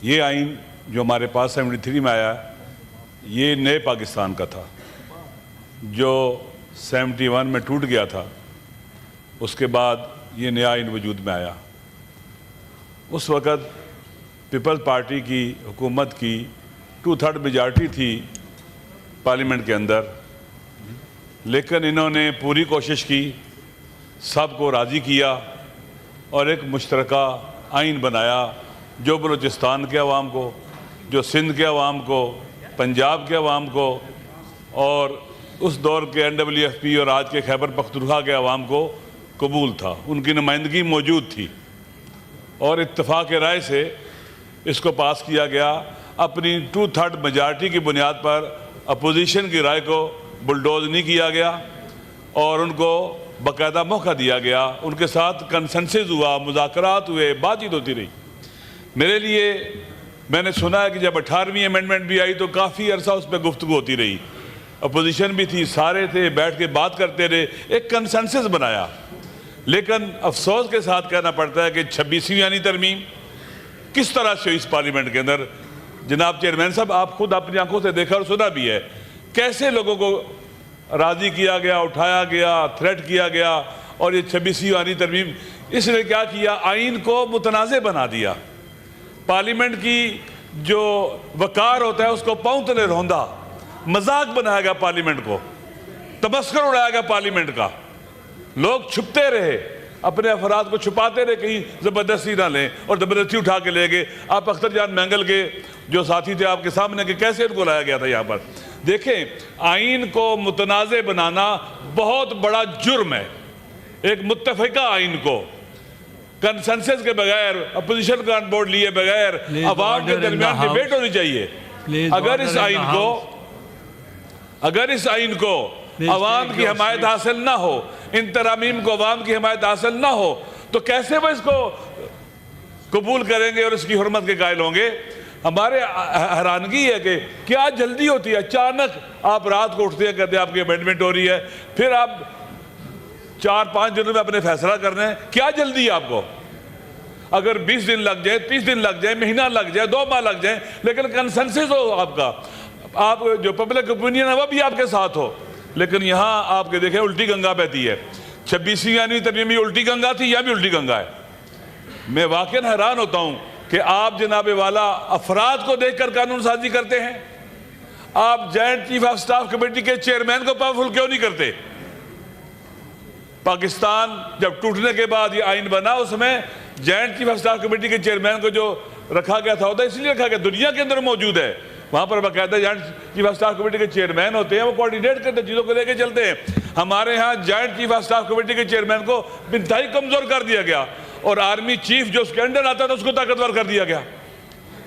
یہ آئین جو ہمارے پاس 73 میں آیا یہ نئے پاکستان کا تھا جو 71 میں ٹوٹ گیا تھا. اس کے بعد یہ نیا آئین وجود میں آیا. اس وقت پیپلز پارٹی کی حکومت کی 2/3 میجارٹی تھی پارلیمنٹ کے اندر، لیکن انہوں نے پوری کوشش کی، سب کو راضی کیا اور ایک مشترکہ آئین بنایا جو بلوچستان کے عوام کو، جو سندھ کے عوام کو، پنجاب کے عوام کو اور اس دور کے NWFP اور آج کے خیبر پختونخوا کے عوام کو قبول تھا. ان کی نمائندگی موجود تھی اور اتفاق رائے سے اس کو پاس کیا گیا. اپنی 2/3 میجارٹی کی بنیاد پر اپوزیشن کی رائے کو بلڈوز نہیں کیا گیا اور ان کو باقاعدہ موقع دیا گیا. ان کے ساتھ کنسنسس ہوا، مذاکرات ہوئے، بات چیت ہوتی رہی. میرے لیے میں نے سنا ہے کہ جب 18ویں امینڈمنٹ بھی آئی تو کافی عرصہ اس پہ گفتگو ہوتی رہی. اپوزیشن بھی تھی، سارے تھے، بیٹھ کے بات کرتے رہے، ایک کنسنسس بنایا. لیکن افسوس کے ساتھ کہنا پڑتا ہے کہ 26ویں یعنی ترمیم کس طرح سے ہوئی اس پارلیمنٹ کے اندر. جناب چیئرمین صاحب، آپ خود اپنی آنکھوں سے دیکھا اور سنا بھی ہے کیسے لوگوں کو راضی کیا گیا، اٹھایا گیا، تھریٹ کیا گیا. اور یہ 26ویں یعنی ترمیم اس نے کیا کیا، آئین کو متنازع بنا دیا. پارلیمنٹ کی جو وقار ہوتا ہے اس کو پاؤں تلے روندا، مذاق بنایا گیا پارلیمنٹ کو، تمسخر اڑایا گیا پارلیمنٹ کا. لوگ چھپتے رہے، اپنے افراد کو چھپاتے رہے، کہیں زبردستی نہ لیں اور زبردستی اٹھا کے لے گئے. آپ اختر جان مینگل کے جو ساتھی تھے آپ کے سامنے کہ کیسے ان کو لایا گیا تھا یہاں پر. دیکھیں، آئین کو متنازع بنانا بہت بڑا جرم ہے. ایک متفقہ آئین کو کنسنسس کے بغیر، اپوزیشن کا آن بورڈ لیے بغیر عوام کے درمیان ڈیبیٹ ہونی چاہیے. اگر اس آئین کو عوام کی حمایت حاصل نہ ہو، ان ترامیم کو عوام کی حمایت حاصل نہ ہو تو کیسے وہ اس کو قبول کریں گے اور اس کی حرمت کے قائل ہوں گے. ہمارے حیرانگی ہے کہ کیا جلدی ہوتی ہے. اچانک آپ رات کو اٹھتے ہیں، کہتے ہیں آپ کی امینڈمنٹ ہو رہی ہے، پھر آپ 4-5 دنوں میں اپنے فیصلہ کرنا ہے. کیا جلدی ہے آپ کو؟ اگر 20 دن لگ جائے، 30 دن لگ جائے، مہینہ لگ جائے، 2 ماہ لگ جائیں، لیکن کنسنسس ہو آپ کا، آپ جو پبلک اوپینین ہے وہ بھی آپ کے ساتھ ہو. لیکن یہاں آپ کے دیکھیں الٹی گنگا بہتی ہے. 26ویں یعنی ترمیم بھی الٹی گنگا تھی، یا بھی الٹی گنگا ہے. میں واقعاً حیران ہوتا ہوں کہ آپ جناب والا افراد کو دیکھ کر قانون سازی کرتے ہیں. آپ joint chief of staff committee کے چیئرمین کو پاورفل کیوں نہیں کرتے؟ پاکستان جب ٹوٹنے کے بعد یہ آئین بنا، اس میں joint chief of staff committee کے چیئرمین کو جو رکھا گیا تھا، اس لیے رکھا گیا، دنیا کے اندر موجود ہے. وہاں پر باقاعدہ joint chief of staff committee کے چیئرمین ہوتے ہیں، وہ کوارڈینیٹ کرتے ہیں، چیزوں کو لے کے چلتے ہیں. ہمارے ہاں joint chief of staff committee کے چیئرمین کو انتہائی کمزور کر دیا گیا اور آرمی چیف جو اس کے انڈر آتا تھا اس کو طاقتور کر دیا گیا.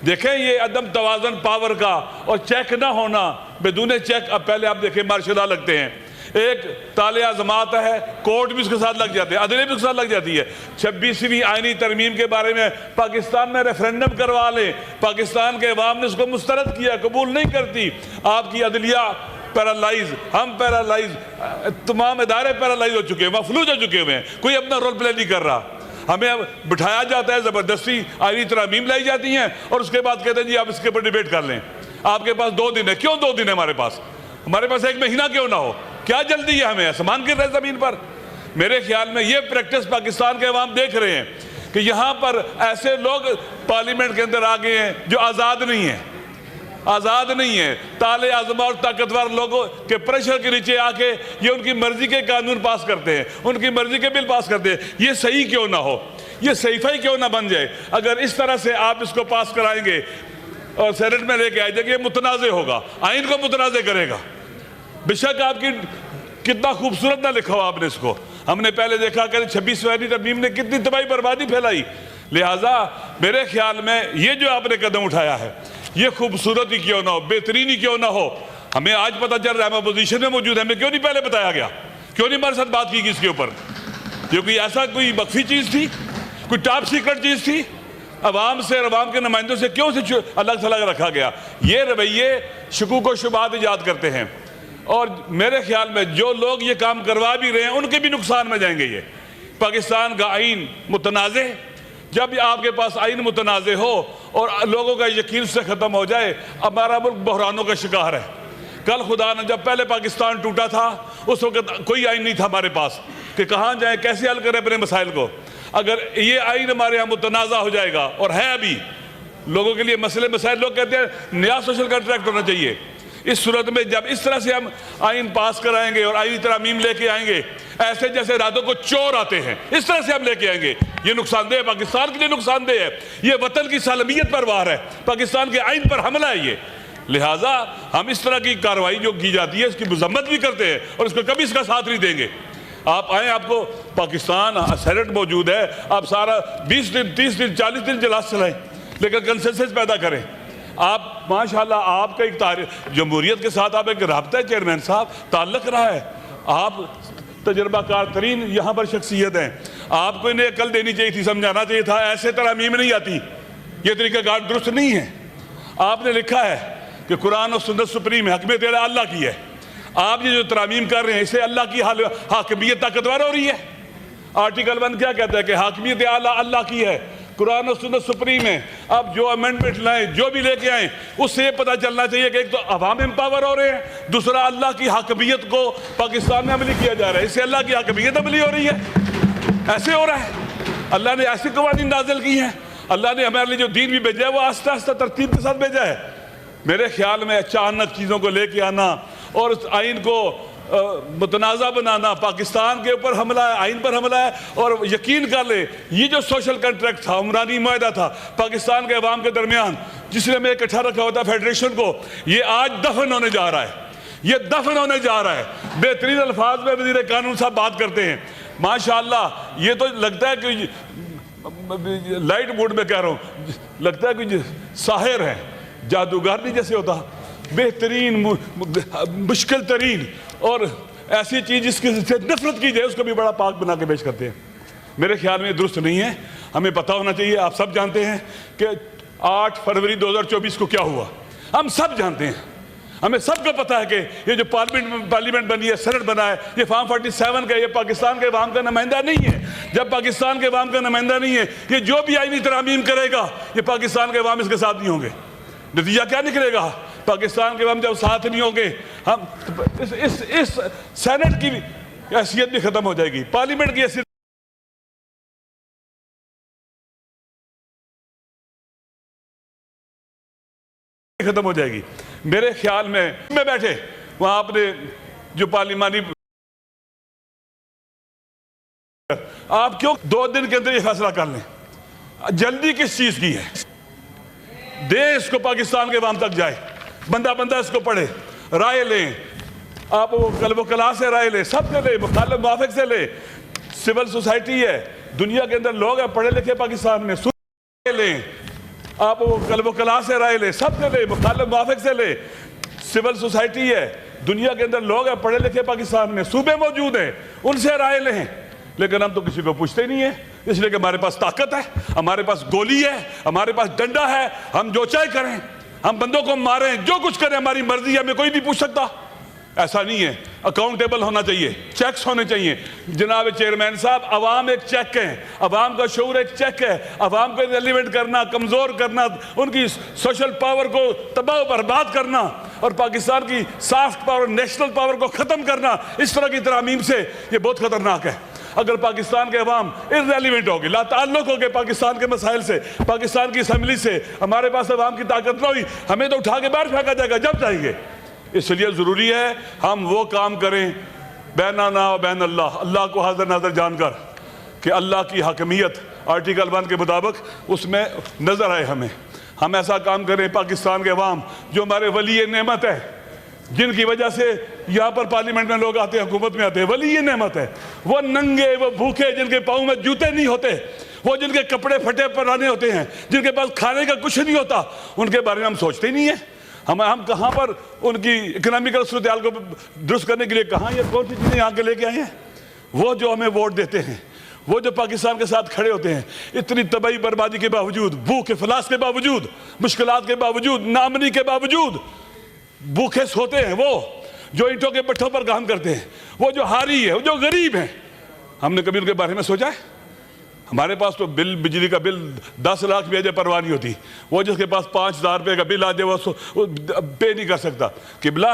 دیکھیں یہ عدم توازن پاور کا اور چیک نہ ہونا. بدون چیک اب پہلے آپ دیکھیں مارشل لا لگتے ہیں، ایک تالے اعظم آتا ہے، کورٹ بھی اس کے ساتھ لگ جاتے ہیں، عدلیہ بھی اس کے ساتھ لگ جاتی ہے. 26ویں آئینی ترمیم کے بارے میں پاکستان میں ریفرینڈم کروا لیں، پاکستان کے عوام نے اس کو مسترد کیا، قبول نہیں کرتی. آپ کی عدلیہ پیرالائز، ہم پیرالائز، تمام ادارے پیرالائز ہو چکے ہیں، مفلوج ہو چکے ہوئے ہیں. کوئی اپنا رول پلے نہیں کر رہا. ہمیں بٹھایا جاتا ہے، زبردستی آئینی ترامیم لائی جاتی ہیں اور اس کے بعد کہتے ہیں جی آپ اس کے اوپر ڈیبیٹ کر لیں. آپ کے پاس 2 دن ہے. کیوں 2 دن ہے ہمارے پاس 1 مہینہ کیوں نہ ہو؟ کیا جلدی ہے ہمیں؟ آسمان گر رہے زمین پر. میرے خیال میں یہ پریکٹس پاکستان کے عوام دیکھ رہے ہیں کہ یہاں پر ایسے لوگ پارلیمنٹ کے اندر آ گئے ہیں جو آزاد نہیں ہیں، آزاد نہیں ہیں. تالے اعظم اور طاقتور لوگوں کے پریشر کے نیچے آ کے یہ ان کی مرضی کے قانون پاس کرتے ہیں، ان کی مرضی کے بل پاس کرتے ہیں. یہ صحیح کیوں نہ ہو؟ یہ صحیفہ ہی کیوں نہ بن جائے؟ اگر اس طرح سے آپ اس کو پاس کرائیں گے اور سینٹ میں لے کے آئے کہ یہ متنازع ہوگا، آئین کو متنازع کرے گا. بے شک آپ کی کتنا خوبصورت نہ لکھا ہو آپ نے اس کو. ہم نے پہلے دیکھا کہ 26ویں ترمیم نے کتنی تباہی بربادی پھیلائی. لہٰذا میرے خیال میں یہ جو آپ نے قدم اٹھایا ہے یہ خوبصورت ہی کیوں نہ ہو، بہترین ہی کیوں نہ ہو. ہمیں آج پتہ چل رہا ہے، ہم اپوزیشن میں موجود ہیں، ہمیں کیوں نہیں پہلے بتایا گیا؟ کیوں نہیں ہمارے ساتھ بات کی گئی اس کے اوپر؟ یہ کوئی ایسا کوئی مخفی چیز تھی، کوئی ٹاپ سیکرٹ چیز تھی؟ عوام سے اور عوام کے نمائندوں سے کیوں سے الگ تھلگ رکھا گیا؟ یہ رویے شکوک و شبہات ایجاد کرتے ہیں اور میرے خیال میں جو لوگ یہ کام کروا بھی رہے ہیں ان کے بھی نقصان میں جائیں گے. یہ پاکستان کا آئین متنازع، جب آپ کے پاس آئین متنازع ہو اور لوگوں کا یقین سے ختم ہو جائے، ہمارا ملک بحرانوں کا شکار ہے۔ کل خدا نے جب پہلے پاکستان ٹوٹا تھا اس وقت کوئی آئین نہیں تھا ہمارے پاس کہ کہاں جائیں، کیسے حل کریں اپنے مسائل کو۔ اگر یہ آئین ہمارے یہاں متنازع ہو جائے گا، اور ہے ابھی لوگوں کے لیے مسائل، لوگ کہتے ہیں نیا سوشل کنٹریکٹ ہونا چاہیے، اس صورت میں جب اس طرح سے ہم آئین پاس کرائیں گے اور آئینی ترامیم لے کے آئیں گے، ایسے جیسے راتوں کو چور آتے ہیں، اس طرح سے ہم لے کے آئیں گے، یہ نقصان دہ ہے، پاکستان کے لیے نقصان دہ ہے، یہ وطن کی سالمیت پر وار ہے، پاکستان کے آئین پر حملہ ہے یہ۔ لہٰذا ہم اس طرح کی کارروائی جو کی جاتی ہے اس کی مذمت بھی کرتے ہیں اور اس کو کبھی اس کا ساتھ نہیں دیں گے۔ آپ آئیں، آپ کو پاکستان سینٹ موجود ہے، آپ سارا 20 دن 30 دن 40 دن اجلاس چلائیں، لیکن کنسنسس پیدا کریں۔ آپ ماشاءاللہ آپ کا ایک جمہوریت کے ساتھ آپ ایک رابطہ ہے چیئرمین صاحب، تعلق رہا ہے، آپ تجربہ کار ترین یہاں پر شخصیت ہیں، آپ کو انہیں عقل دینی چاہیے تھی، سمجھانا چاہیے تھا، ایسے ترامیم نہیں آتی، یہ طریقہ کار درست نہیں ہے۔ آپ نے لکھا ہے کہ قرآن و سنت سپریم ہے، حکمیت اعلیٰ اللہ کی ہے، آپ یہ جو ترامیم کر رہے ہیں اسے اللہ کی حاکمیت طاقتور ہو رہی ہے۔ آرٹیکل 1 کیا کہتا ہے کہ حاکمیت اعلیٰ اللہ کی ہے، قرآن و سنت سپریم ہے۔ اب جو امینڈمنٹ لائیں، جو بھی لے کے آئیں، اس سے یہ پتہ چلنا چاہیے کہ ایک تو عوام امپاور ہو رہے ہیں، دوسرا اللہ کی حاکمیت کو پاکستان میں عملی کیا جا رہا ہے، اس سے اللہ کی حاکمیت عملی ہو رہی ہے، ایسے ہو رہا ہے۔ اللہ نے ایسی قوانین نازل کی ہیں، اللہ نے ہمارے لیے جو دین بھی بھیجا ہے وہ آہستہ آہستہ ترتیب کے ساتھ بھیجا ہے۔ میرے خیال میں اچانک چیزوں کو لے کے آنا اور اس آئین کو متنازع بنانا پاکستان کے اوپر حملہ ہے، آئین پر حملہ ہے۔ اور یقین کر لیں یہ جو سوشل کنٹریکٹ تھا، عمرانی معاہدہ تھا پاکستان کے عوام کے درمیان، جس نے ہمیں اکٹھا رکھا ہوتا فیڈریشن کو، یہ آج دفن ہونے جا رہا ہے، یہ دفن ہونے جا رہا ہے۔ بہترین الفاظ میں وزیر قانون صاحب بات کرتے ہیں، ماشاءاللہ یہ تو لگتا ہے کہ لائٹ موڈ میں کہہ رہا ہوں، لگتا ہے کہ ساحر ہے، جادوگر نہیں جیسے ہوتا، بہترین مشکل ترین اور ایسی چیز جس کی سے نفرت کی جائے اس کو بھی بڑا پاک بنا کے پیش کرتے ہیں۔ میرے خیال میں درست نہیں ہے، ہمیں پتہ ہونا چاہیے۔ آپ سب جانتے ہیں کہ 8 فروری 2024 کو کیا ہوا، ہم سب جانتے ہیں، ہمیں سب کو پتہ ہے کہ یہ جو پارلیمنٹ بنی ہے، سینٹ بنا ہے، یہ فارم 47 کا، یہ پاکستان کے عوام کا نمائندہ نہیں ہے۔ جب پاکستان کے عوام کا نمائندہ نہیں ہے، یہ جو بھی آئینی ترامیم کرے گا یہ پاکستان کے عوام اس کے ساتھ نہیں ہوں گے۔ نتیجہ کیا نکلے گا؟ پاکستان کے عوام جب ساتھ نہیں ہوں گے، ہم اس سینٹ کی حیثیت بھی ختم ہو جائے گی، پارلیمنٹ کی حیثیت ختم ہو جائے گی۔ میرے خیال میں بیٹھے وہاں آپ نے جو پارلیمانی، آپ کیوں 2 دن کے اندر یہ فیصلہ کر لیں؟ جلدی کس چیز کی ہے؟ دے اس کو پاکستان کے عوام تک جائے، بندہ بندہ اس کو پڑھے، رائے لیں، آپ وہ کلا سے رائے لیں، سب سے لیں، مخالف موافق سے لیں، سول سوسائٹی ہے، دنیا کے اندر لوگ ہیں پڑھے لکھے پاکستان میں، رائے لیں، آپ وہ کلا سے رائے لیں، سب سے لیں، مخالف موافق سے لیں، سول سوسائٹی ہے، دنیا کے اندر لوگ ہیں پڑھے لکھے پاکستان میں، صوبے موجود ہیں، ان سے رائے لیں۔ لیکن ہم تو کسی کو پوچھتے نہیں ہیں، اس لیے کہ ہمارے پاس طاقت ہے، ہمارے پاس گولی ہے، ہمارے پاس ڈنڈا ہے، ہم جو چاہے کریں، ہم بندوں کو ماریں، جو کچھ کریں، ہماری مرضی ہے، ہمیں کوئی نہیں پوچھ سکتا۔ ایسا نہیں ہے، اکاؤنٹیبل ہونا چاہیے، چیکس ہونے چاہیے۔ جناب چیئرمین صاحب، عوام ایک چیک ہے، عوام کا شعور ایک چیک ہے، عوام کو ریلیونٹ کرنا، کمزور کرنا، ان کی سوشل پاور کو تباہ و برباد کرنا اور پاکستان کی سافٹ پاور، نیشنل پاور کو ختم کرنا، اس طرح کی ترامیم سے یہ بہت خطرناک ہے۔ اگر پاکستان کے عوام irrelevant ہوگے، لا تعلق ہوگے پاکستان کے مسائل سے، پاکستان کی اسمبلی سے، ہمارے پاس عوام کی طاقت نہ ہوئی، ہمیں تو اٹھا کے باہر پھینکا جائے گا جب چاہیں گے۔ اس لیے ضروری ہے ہم وہ کام کریں بیننا و بین اللہ، اللہ کو حاضر ناظر جان کر کہ اللہ کی حاکمیت آرٹیکل 1 کے مطابق اس میں نظر آئے ہمیں۔ ہم ایسا کام کریں پاکستان کے عوام جو ہمارے ولی نعمت ہے، جن کی وجہ سے یہاں پر پارلیمنٹ میں لوگ آتے ہیں، حکومت میں آتے ہیں، ولی یہ نعمت ہے، وہ ننگے، وہ بھوکے، جن کے پاؤں میں جوتے نہیں ہوتے، وہ جن کے کپڑے پھٹے پرانے ہوتے ہیں، جن کے پاس کھانے کا کچھ نہیں ہوتا، ان کے بارے میں ہم سوچتے ہی نہیں ہیں۔ ہم کہاں پر ان کی اکنامیکل صورتحال کو درست کرنے کے لیے کہاں یہ کون سی چیزیں یہاں کے لے کے آئے ہیں؟ وہ جو ہمیں ووٹ دیتے ہیں، وہ جو پاکستان کے ساتھ کھڑے ہوتے ہیں، اتنی تباہی بربادی کے باوجود، بھوک افلاس کے باوجود، مشکلات کے باوجود، نامنی کے باوجود بھوکے سوتے ہیں، وہ جو اینٹوں کے پٹھوں پر کام کرتے ہیں، وہ جو ہاری ہے، وہ جو غریب ہیں، ہم نے کبھی ان کے بارے میں سوچا ہے؟ ہمارے پاس تو بجلی کا بل 10 لاکھ بھی آ جائے پرواہ نہیں ہوتی، وہ جس کے پاس 5,000 روپے کا بل آ جائے وہ پے نہیں کر سکتا۔ قبلہ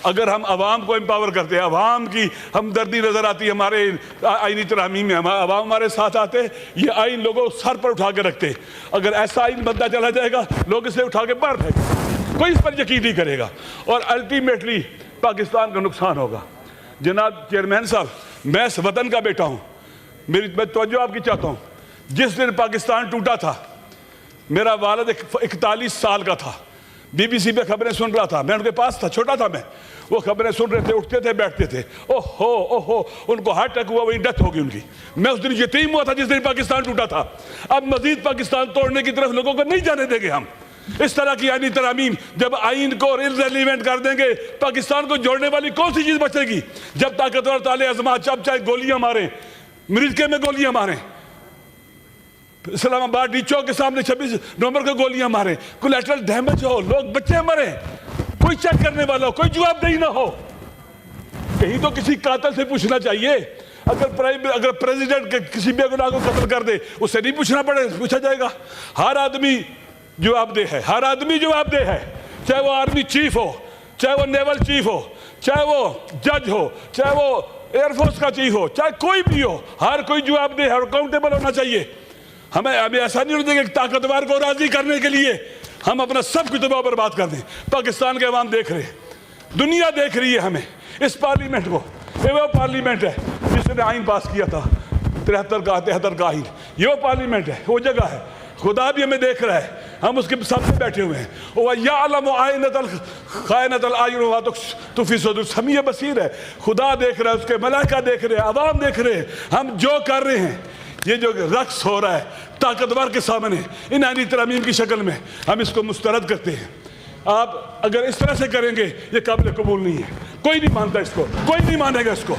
اگر ہم عوام کو امپاور کرتے ہیں، عوام کی ہمدردی نظر آتی ہے ہمارے آئینی ترامیم میں، عوام ہمارے ساتھ آتے ہیں، یہ آئین لوگوں سر پر اٹھا کے رکھتے ہیں۔ اگر ایسا آئین بنتا چلا جائے گا لوگ اسے اٹھا کے باہر پھینکیں، کوئی اس پر یقین نہیں کرے گا، اور الٹیمیٹلی پاکستان کا نقصان ہوگا۔ جناب چیئرمین صاحب، میں اس وطن کا بیٹا ہوں، میں توجہ آپ کی چاہتا ہوں۔ جس دن پاکستان ٹوٹا تھا میرا والد 41 سال کا تھا، بی بی سی پہ خبریں سن رہا تھا، میں ان کے پاس تھا، چھوٹا تھا میں، وہ خبریں سن رہے تھے، اٹھتے تھے بیٹھتے تھے، اوہو ان کو ہارٹ اٹیک ہوا، وہی ڈیتھ ہو گئی ان کی۔ میں اس دن یتیم ہوا تھا جس دن پاکستان ٹوٹا تھا۔ اب مزید پاکستان توڑنے کی طرف لوگوں کو نہیں جانے دیں گے ہم۔ اس طرح کی آئینی ترامیم جب آئین کو irrelevant کر دیں گے، پاکستان کو جوڑنے والی کون سی چیز بچے گی؟ جب طاقتور تالے ازما چاہے گولیاں ماریں، مرزکے میں گولیاں ماریں، اسلام آباد ڈی چوک کے سامنے 26 نومبر کو گولیاں ماریں، کولیٹرل ڈیمیج ہو، لوگ بچے مریں، کوئی چیک کرنے والا ہو، کوئی جواب دہی نہ ہو۔ کہیں تو کسی قاتل سے پوچھنا چاہیے۔ اگر پریزیڈنٹ کسی بے گناہ کو قتل کر دے، اس سے نہیں پوچھا جائے گا۔ ہر آدمی جواب دہ ہے، ہر آدمی جواب دہ ہے، چاہے وہ آرمی چیف ہو، چاہے وہ نیول چیف ہو، چاہے وہ جج ہو، چاہے وہ ایئر فورس کا چیف ہو، چاہے کوئی بھی ہو، ہر کوئی جواب دہ ہے اور اکاؤنٹیبل ہونا چاہیے۔ ہمیں ایسا نہیں ہونا چاہیے کہ طاقتور کو راضی کرنے کے لیے ہم اپنا سب کچھ تباہ برباد کر دیں۔ پاکستان کے عوام دیکھ رہے ہیں، دنیا دیکھ رہی ہے ہمیں، اس پارلیمنٹ کو۔ یہ وہ پارلیمنٹ ہے جس نے آئین پاس کیا تھا 73 کا آئین، یہ وہ پارلیمنٹ ہے، وہ جگہ ہے۔ خدا بھی ہمیں دیکھ رہا ہے، ہم اس کے سامنے بیٹھے ہوئے ہیں۔ وَيَعْلَمُ خَائِنَةَ الْأَعْيُنِ وَمَا تُخْفِي الصُّدُورُ، سمیع بصیر ہے، خدا دیکھ رہا ہے، اس کے ملائکہ دیکھ رہے ہیں، عوام دیکھ رہے ہیں، ہم جو کر رہے ہیں۔ یہ جو رقص ہو رہا ہے طاقتور کے سامنے ان آئینی ترامیم کی شکل میں، ہم اس کو مسترد کرتے ہیں۔ آپ اگر اس طرح سے کریں گے یہ قابل قبول نہیں ہے، کوئی نہیں مانتا اس کو، کوئی نہیں مانے گا اس کو۔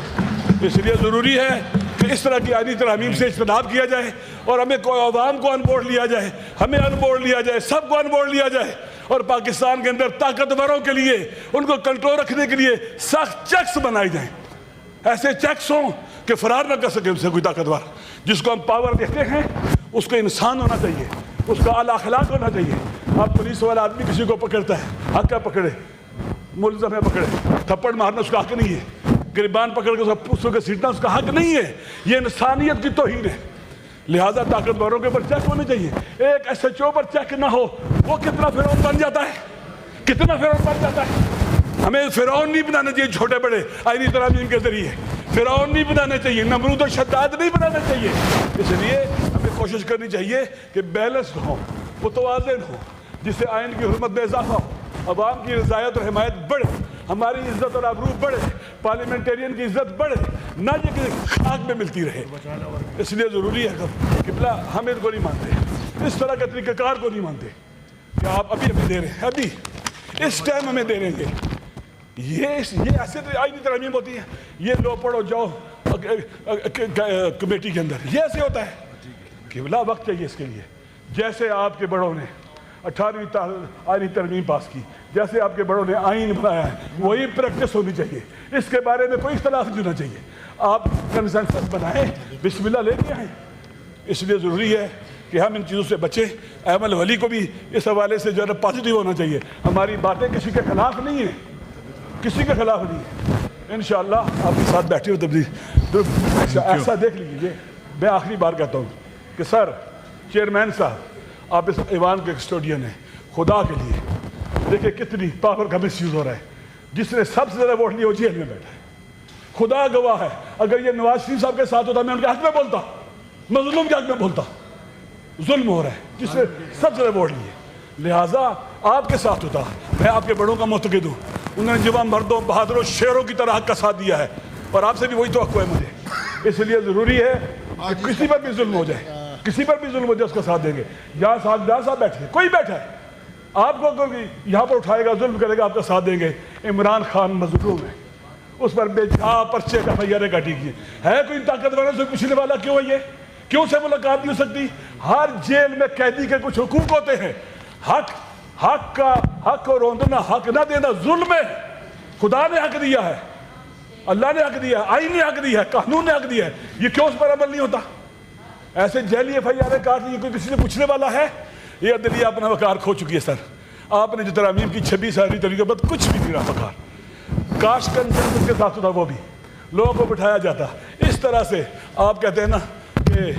اس لیے ضروری ہے کہ اس طرح کی آئینی ترامیم سے اجتناب کیا جائے، اور ہمیں عوام کو ان بورڈ لیا جائے، ہمیں ان بورڈ لیا جائے، سب کو ان بورڈ لیا جائے، اور پاکستان کے اندر طاقتوروں کے لیے، ان کو کنٹرول رکھنے کے لیے سخت چیکس بنائے جائیں۔ ایسے چیکس ہوں کہ فرار نہ کر سکے ان سے کوئی طاقتور۔ جس کو ہم پاور دیتے ہیں اس کو انسان ہونا چاہیے، اس کا اعلیٰ اخلاق ہونا چاہیے۔ اب پولیس والا آدمی کسی کو پکڑتا ہے، حق ہے پکڑے، ملزم ہے پکڑے، تھپڑ مارنا اس کا حق نہیں ہے، گریبان پکڑ کے اس کو گھسیٹنا اس کا حق نہیں ہے، یہ انسانیت کی توہین ہے۔ لہٰذا طاقتوروں کے اوپر چیک ہونے چاہیے۔ ایک ایس ایچ او پر چیک نہ ہو، وہ کتنا فرعون بن جاتا ہے، کتنا فرعون بن جاتا ہے۔ ہمیں فرعون نہیں بنانا چاہیے، چھوٹے بڑے آئینی ترامیم کے ذریعے فرعون نہیں بنانے چاہیے، نمرود و شداد نہیں بنانا چاہیے۔ اس لیے ہمیں کوشش کرنی چاہیے کہ بیلنسڈ ہوں، متوازن ہوں، جس سے آئین کی حرمت میں اضافہ ہو، عوام کی رضایت اور حمایت بڑھے، ہماری عزت اور آبرو بڑھے، پارلیمنٹیرین کی عزت بڑھے، نہ یہ کہ خاک میں ملتی رہے۔ اس لیے ضروری ہے قبلہ ہم ان کو نہیں مانتے، اس طرح کے طریقہ کار کو نہیں مانتے کہ آپ ابھی ہمیں دے رہے ہیں، ابھی اس ٹائم ہمیں دے رہیں گے۔ یہ ایسے آئینی ترامیم ہوتی ہے، یہ لو پڑھو جاؤ کمیٹی کے اندر، یہ ایسے ہوتا ہے۔ قبلہ وقت چاہیے اس کے لیے۔ جیسے آپ کے بڑوں نے 18ویں آئینی ترمیم پاس کی، جیسے آپ کے بڑوں نے آئین بنایا ہے، وہی پریکٹس ہونی چاہیے، اس کے بارے میں کوئی اختلاف نہیں ہونا چاہیے۔ آپ کنسنسس بنائیں، بسم اللہ لے کے آئیں۔ اس لیے ضروری ہے کہ ہم ان چیزوں سے بچیں۔ ایمن ولی کو بھی اس حوالے سے جو ہے پازیٹیو ہونا چاہیے، ہماری باتیں کسی کے خلاف نہیں ہیں، کسی کے خلاف نہیں ہے۔ انشاءاللہ آپ کے ساتھ بیٹھے ہو تبدیل ایسا دیکھ لیجیے۔ میں آخری بار کہتا ہوں کہ سر چیئرمین صاحب، آپ اس ایوان کے کسٹوڈین ہیں، خدا کے لیے دیکھیں کتنی پاور کا مس یوز ہو رہا ہے۔ جس نے سب سے زیادہ ووٹ لیا وہ جیل میں بیٹھا ہے، خدا گواہ ہے۔ اگر یہ نواز شریف صاحب کے ساتھ ہوتا میں ان کے حق میں بولتا، مظلوم کے حق میں بولتا۔ ظلم ہو رہا ہے جس نے سب سے زیادہ ووٹ لیے، لہٰذا آپ کے ساتھ ہوتا۔ میں آپ کے بڑوں کا معتقد ہوں، انہوں نے جوان مردوں، بہادروں، شیروں کی طرح حق کا ساتھ دیا ہے، اور آپ سے بھی وہی توقع ہے مجھے۔ اس لیے ضروری ہے کہ کسی پر بھی ظلم ہو جائے، کسی پر بھی ظلم ہو جائے اس کا ساتھ دیں گے۔ یہاں صاحب بیٹھے ہیں، کوئی بیٹھا ہے، آپ کو یہاں پر اٹھائے گا، ظلم کرے گا، آپ کا ساتھ دیں گے۔ عمران خان مظلوم ہے، اس پر بے جا پرچے کا فیارے کاٹی گئی ہے کوئی طاقتوروں سے پوچھنے والا کیوں ہے؟ یہ کیوں سے ملاقات نہیں ہو سکتی؟ ہر جیل میں قیدی کے کچھ حقوق ہوتے ہیں، حق کو روندنا، حق نہ دینا ظلم ہے۔ خدا نے حق دیا ہے، اللہ نے حق دیا ہے، آئین نے حق دیا ہے، قانون نے حق دیا ہے، یہ کیوں اس پر عمل نہیں ہوتا؟ ایسے جیلی ایف آئی آر کاٹ لی، کوئی کسی سے پوچھنے والا ہے؟ یہ عدلیہ اپنا وقار کھو چکی ہے سر. آپ نے جو ترامیم کی 26 ساری طریقے بعد کچھ بھی نہیں رہا وقار. کاش کنسنسس کے ساتھ ہوتا وہ بھی لوگوں کو بٹھایا جاتا. اس طرح سے آپ کہتے ہیں نا کہ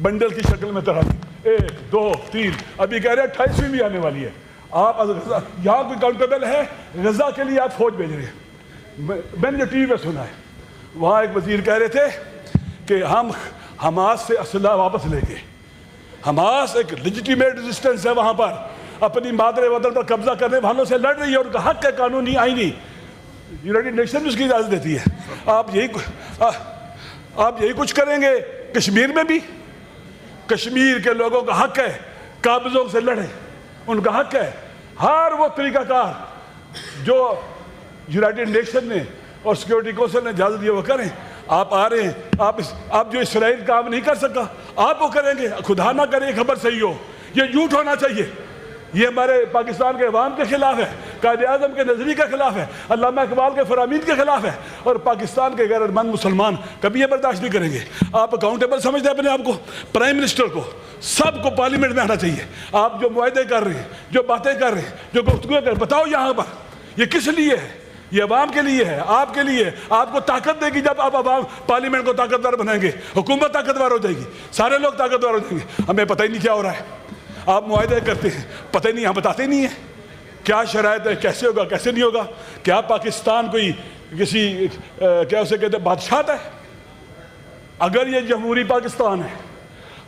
بنڈل کی شکل میں ترامیم 1 2 3 ابھی کہہ رہے ہیں 28ویں بھی آنے والی ہے. آپ یہاں کوئی کاؤنٹیبل ہے؟ غزہ کے لیے آپ فوج بھیج رہے ہیں. میں نے جو ٹی وی پہ سنا ہے وہاں ایک وزیر کہہ رہے تھے کہ ہم حماس سے اسلحہ واپس لے کے، حماس ایک لیجیٹیمیٹ ریزسٹنس ہے وہاں پر، اپنی مادر وطن پر قبضہ کرنے والوں سے لڑ رہی ہے، ان کا حق ہے قانونی آئینی. یونائٹڈ نیشن بھی اس کی اجازت دیتی ہے. آپ یہی کچھ کریں گے کشمیر میں بھی؟ کشمیر کے لوگوں کا حق ہے قابضوں سے لڑیں، ان کا حق ہے. ہر وہ طریقہ کار جو یونائٹڈ نیشن نے اور سیکورٹی کونسل نے اجازت دی وہ کریں. آپ آ رہے ہیں، آپ جو اسرائیل کام نہیں کر سکا آپ وہ کریں گے. خدا نہ کرے خبر صحیح ہو، یہ جھوٹ ہونا چاہیے. یہ ہمارے پاکستان کے عوام کے خلاف ہے، قائد اعظم کے نظریے کے خلاف ہے، علامہ اقبال کے فرامین کے خلاف ہے، اور پاکستان کے غیرت مند مسلمان کبھی یہ برداشت نہیں کریں گے. آپ اکاؤنٹیبل سمجھتے ہیں اپنے آپ کو؟ پرائم منسٹر کو، سب کو پارلیمنٹ میں آنا چاہیے. آپ جو معاہدے کر رہے ہیں، جو باتیں کر رہے ہیں، جو گفتگو کر رہے ہیں، بتاؤ یہاں پر یہ کس لیے ہے؟ یہ عوام کے لیے ہے، آپ کے لیے. آپ کو طاقت دے گی جب آپ عوام پارلیمنٹ کو طاقتور بنائیں گے، حکومت طاقتور ہو جائے گی، سارے لوگ طاقتور ہو جائیں گے. ہمیں پتہ ہی نہیں کیا ہو رہا ہے. آپ معاہدے کرتے ہیں، پتہ ہی نہیں، ہم بتاتے نہیں ہیں کیا شرائط ہے، کیسے ہوگا کیسے نہیں ہوگا. کیا پاکستان کوئی کسی کیا اسے کہتے ہیں بادشاہت ہے؟ اگر یہ جمہوری پاکستان ہے،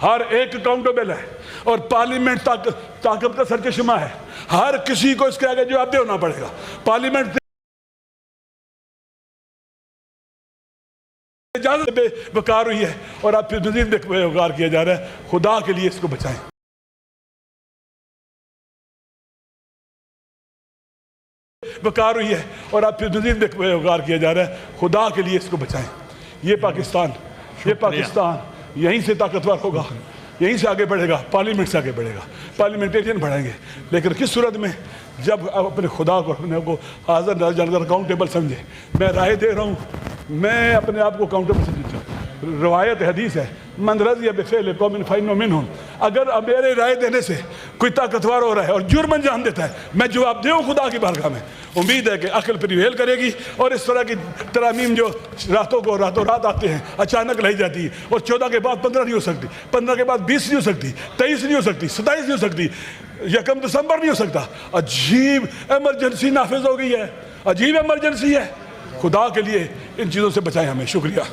ہر ایک اکاؤنٹیبل ہے اور پارلیمنٹ طاقت کا سرچشمہ ہے، ہر کسی کو اس کے آگے جواب دہ ہونا پڑے گا. پارلیمنٹ اجازت بے وقار ہوئی ہے اور آپ پھر مزید بے وقار کیا جا رہا ہے. خدا کے لیے اس کو بچائیں. وقار ہوئی ہے اور آپ پھر مزید بے وقار کیا جا رہا ہے. خدا کے لیے اس کو بچائیں. یہ پاکستان یہیں سے طاقتور ہوگا، یہیں سے آگے بڑھے گا، پارلیمنٹ سے آگے بڑھے گا. پارلیمنٹیرین بڑھیں گے، لیکن کس صورت میں؟ جب آپ اپنے خدا کو اپنے کو حاضر نہ جان کر اکاؤنٹیبل سمجھیں. میں رائے دے رہا ہوں، میں اپنے آپ کو اکاؤنٹیبل سمجھتا ہوں. روایت حدیث ہے من رضی بفعل قوم فإنه منهم. اگر میرے رائے دینے سے کوئی طاقتور ہو رہا ہے اور جرم انجام دیتا ہے، میں جواب دوں خدا کی بارگاہ میں. امید ہے کہ عقل پریویل کرے گی اور اس طرح کی ترامیم جو راتوں رات آتے ہیں، اچانک لائی جاتی ہے، اور 14 کے بعد 15 نہیں ہو سکتی، 15 کے بعد 20 نہیں ہو سکتی، 23 نہیں ہو سکتی، 27 نہیں ہو سکتی، 1 دسمبر نہیں ہو سکتا. عجیب ایمرجنسی نافذ ہو گئی ہے، عجیب ایمرجنسی ہے. خدا کے لیے ان چیزوں سے بچائیں ہمیں. شکریہ.